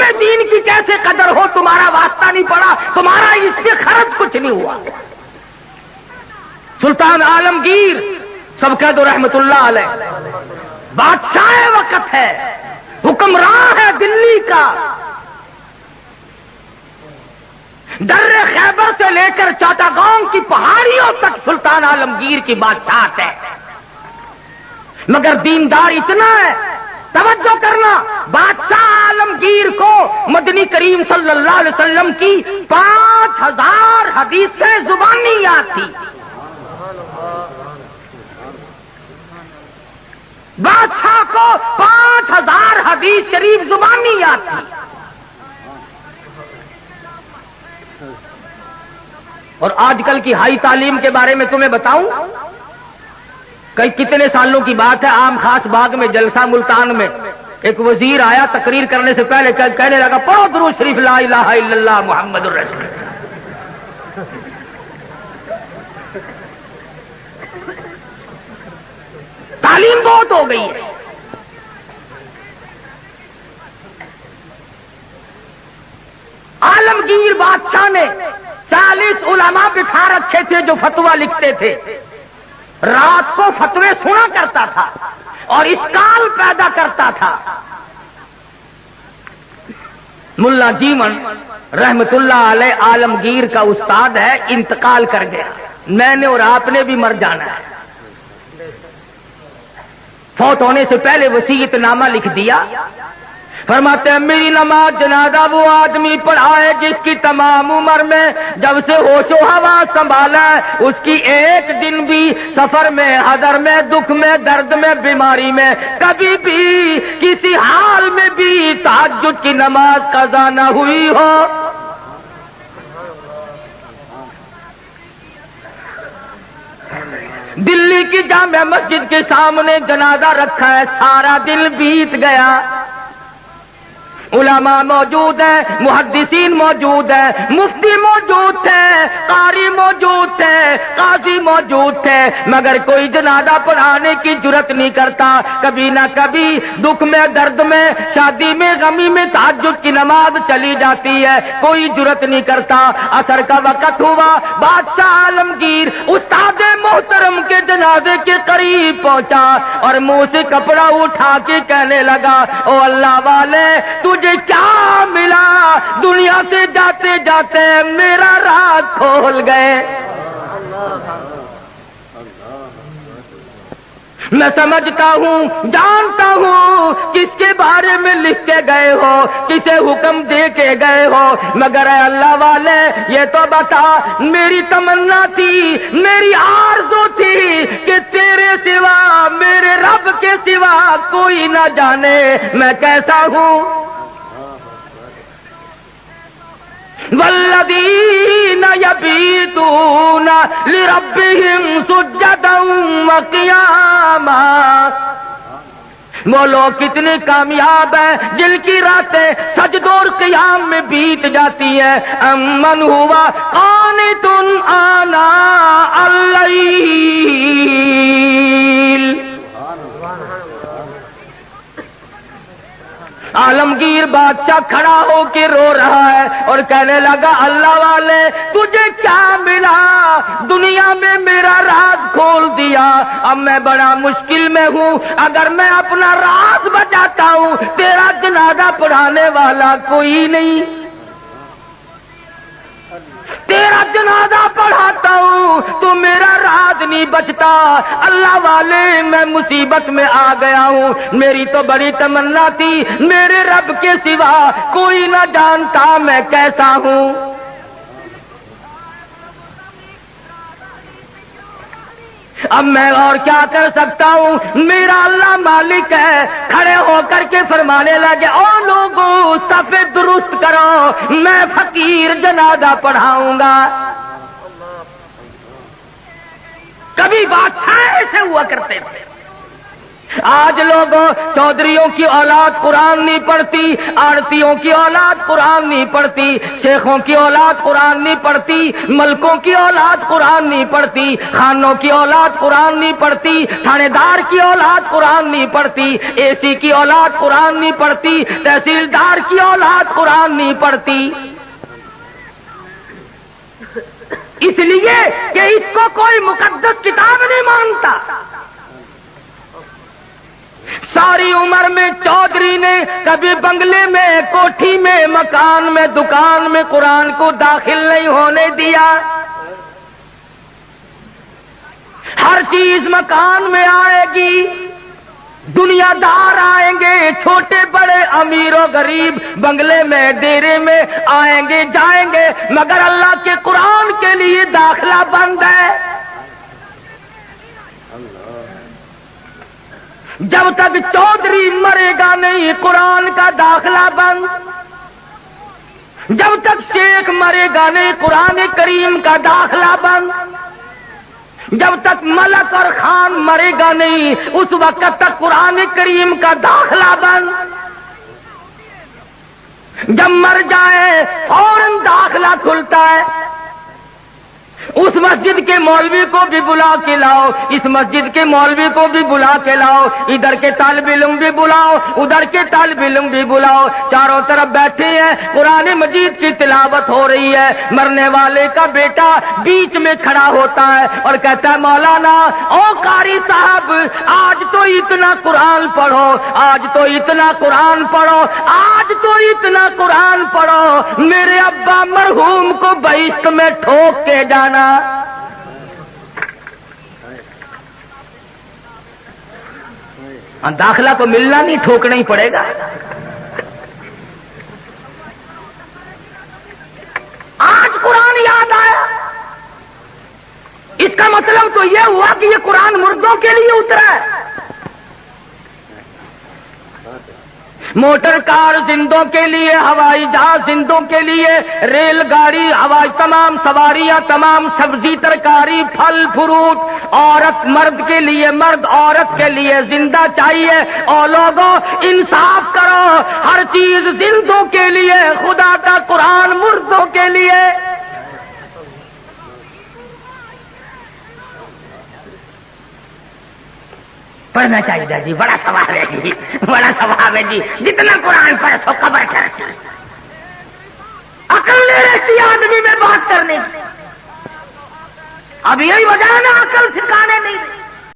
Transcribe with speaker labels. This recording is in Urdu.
Speaker 1: تمہیں دین کی کیسے قدر ہو؟ تمہارا واسطہ نہیں پڑا، تمہارا اس سے خرچ کچھ نہیں ہوا۔ سلطان عالمگیر سب کہہ دو رحمت اللہ علیہ، بادشاہ وقت ہے، حکمراں ہے دلی کا، در خیبر سے لے کر چاٹاگاؤں کی پہاڑیوں تک سلطان عالمگیر کی بادشاہت ہے، مگر دیندار اتنا ہے، توجہ کرنا، بادشاہ عالمگیر کو مدنی کریم صلی اللہ علیہ وسلم کی 5000 حدیثیں زبانی یاد تھی۔ بادشاہ کو 5000 حدیث شریف زبانی یاد تھی، اور آج کل کی ہائی تعلیم کے بارے میں تمہیں بتاؤں، کتنے سالوں کی بات ہے، عام خاص باغ میں جلسہ ملتان میں ایک وزیر آیا، تقریر کرنے سے پہلے کہنے لگا پڑھو درود شریف لا الہ الا اللہ محمد الرسول اللہ۔ تعلیم بہت ہو گئی ہے۔ عالمگیر بادشاہ نے 40 علماء بٹھا رکھے تھے جو فتویٰ لکھتے تھے، رات کو فتوے سنا کرتا تھا اور اشکال پیدا کرتا تھا۔ ملا جیون رحمت اللہ علیہ عالمگیر کا استاد ہے، انتقال کر گیا، میں نے اور آپ نے بھی مر جانا ہے۔ فوت ہونے سے پہلے وصیت نامہ لکھ دیا، فرماتے ہیں میری نماز جنازہ وہ آدمی پڑھائے جس کی تمام عمر میں جب سے ہوش و حواس سنبھالا ہے اس کی ایک دن بھی سفر میں، حضر میں، دکھ میں، درد میں، بیماری میں کبھی بھی کسی حال میں بھی تہجد کی نماز قضا نہ ہوئی ہو۔ دلی کی جامع مسجد کے سامنے جنازہ رکھا ہے، سارا دن بیت گیا، علماء موجود ہیں، محدثین موجود ہیں، مفتی موجود تھے، قاری موجود تھے، قاضی موجود تھے، مگر کوئی جنازہ پڑھانے کی جرت نہیں کرتا۔ کبھی نہ کبھی دکھ میں، درد میں، شادی میں، غمی میں تہجد کی نماز چلی جاتی ہے، کوئی جرت نہیں کرتا۔ عصر کا وقت ہوا، بادشاہ عالمگیر استاد محترم کے جنازے کے قریب پہنچا اور منہ سے کپڑا اٹھا کے کہنے لگا او اللہ والے تجھے کیا ملا؟ دنیا سے جاتے جاتے میرا راز کھول گئے۔ میں سمجھتا ہوں، جانتا ہوں کس کے بارے میں لکھ کے گئے ہو، کسے حکم دے کے گئے ہو، مگر اے اللہ والے یہ تو بتا، میری تمنا تھی، میری آرزو تھی کہ تیرے سوا، میرے رب کے سوا کوئی نہ جانے میں کیسا ہوں۔ والذین یبیتون لربہم سجدا وقیاما، وہ لوگ کتنے کامیاب ہیں جن کی راتیں سجدوں اور قیام میں بیت جاتی ہیں۔ امن ہوا قانت آناء اللیل، عالمگیر بادشاہ کھڑا ہو کے رو رہا ہے اور کہنے لگا اللہ والے تجھے کیا ملا؟ دنیا میں میرا راز کھول دیا، اب میں بڑا مشکل میں ہوں، اگر میں اپنا راز بچاتا ہوں تیرا جنازہ پڑھانے والا کوئی نہیں، تیرا جنازہ پڑھاتا ہوں تو میرا راز نہیں بچتا۔ اللہ والے میں مصیبت میں آ گیا ہوں، میری تو بڑی تمنا تھی میرے رب کے سوا کوئی نہ جانتا میں کیسا ہوں۔ اب میں اور کیا کر سکتا ہوں، میرا اللہ مالک ہے۔ کھڑے ہو کر کے فرمانے لگے او لوگوں صف درست کرو، میں فقیر جنازہ پڑھاؤں گا۔ کبھی بادشاہ ایسے ہوا کرتے تھے، آج لوگوں چودھریوں کی اولاد قرآن نہیں پڑھتی، آڑتیوں کی اولاد قرآن نہیں پڑھتی، شیخوں کی اولاد قرآن نہیں پڑھتی، ملکوں کی اولاد قرآن نہیں پڑھتی، خانوں کی اولاد قرآن نہیں پڑھتی، تھانے دار کی اولاد قرآن نہیں پڑھتی، اے سی کی اولاد قرآن نہیں پڑھتی، تحصیلدار کی اولاد قرآن نہیں پڑھتی، اس لیے کہ اس کو کوئی مقدس کتاب نہیں مانتا۔ ساری عمر میں چودھری نے کبھی بنگلے میں، کوٹھی میں، مکان میں، دکان میں قرآن کو داخل نہیں ہونے دیا۔ ہر چیز مکان میں آئے گی، دنیا دار آئیں گے، چھوٹے بڑے، امیر و غریب، بنگلے میں، ڈیرے میں آئیں گے جائیں گے، مگر اللہ کے قرآن کے لیے داخلہ بند ہے۔ جب تک چودھری مرے گا نہیں قرآن کا داخلہ بند، جب تک شیخ مرے گا نہیں قرآن کریم کا داخلہ بند، جب تک ملک اور خان مرے گا نہیں اس وقت تک قرآن کریم کا داخلہ بند۔ جب مر جائے فوراً داخلہ کھلتا ہے۔ اس مسجد کے مولوی کو بھی بلا کے لاؤ، اس مسجد کے مولوی کو بھی بلا کے لاؤ، ادھر کے طالب علم بھی بلاؤ، ادھر کے طالب علم بھی بلاؤ، چاروں طرف بیٹھے ہیں، قرآن مجید کی تلاوت ہو رہی ہے، مرنے والے کا بیٹا بیچ میں کھڑا ہوتا ہے اور کہتا ہے مولانا او قاری صاحب آج تو اتنا قرآن پڑھو، آج تو اتنا قرآن پڑھو، آج تو اتنا قرآن پڑھو، میرے ابا مرحوم کو بہشت میں ٹھوک کے جانا۔ داخلہ تو ملنا نہیں، ٹھوکنا ہی پڑے گا۔ آج قرآن یاد آیا، اس کا مطلب تو یہ ہوا کہ یہ قرآن مردوں کے لیے اترا ہے۔ موٹر کار زندوں کے لیے، ہوائی جہاز زندوں کے لیے، ریل گاڑی، ہوائی تمام سواریاں، تمام سبزی ترکاری، پھل فروٹ، عورت مرد کے لیے، مرد عورت کے لیے زندہ چاہیے۔ اور لوگوں انصاف کرو، ہر چیز زندوں کے لیے، خدا کا قرآن مردوں کے لیے۔ پڑھنا چاہیے جی، بڑا ثواب ہے جی، بڑا ثواب ہے جی، جتنا قرآن پڑھے سو قبر چڑھتا ہے۔ عقل نہیں رہتی آدمی میں بات کرنے، اب یہی وجہ ہے نا عقل ٹھکانے نہیں۔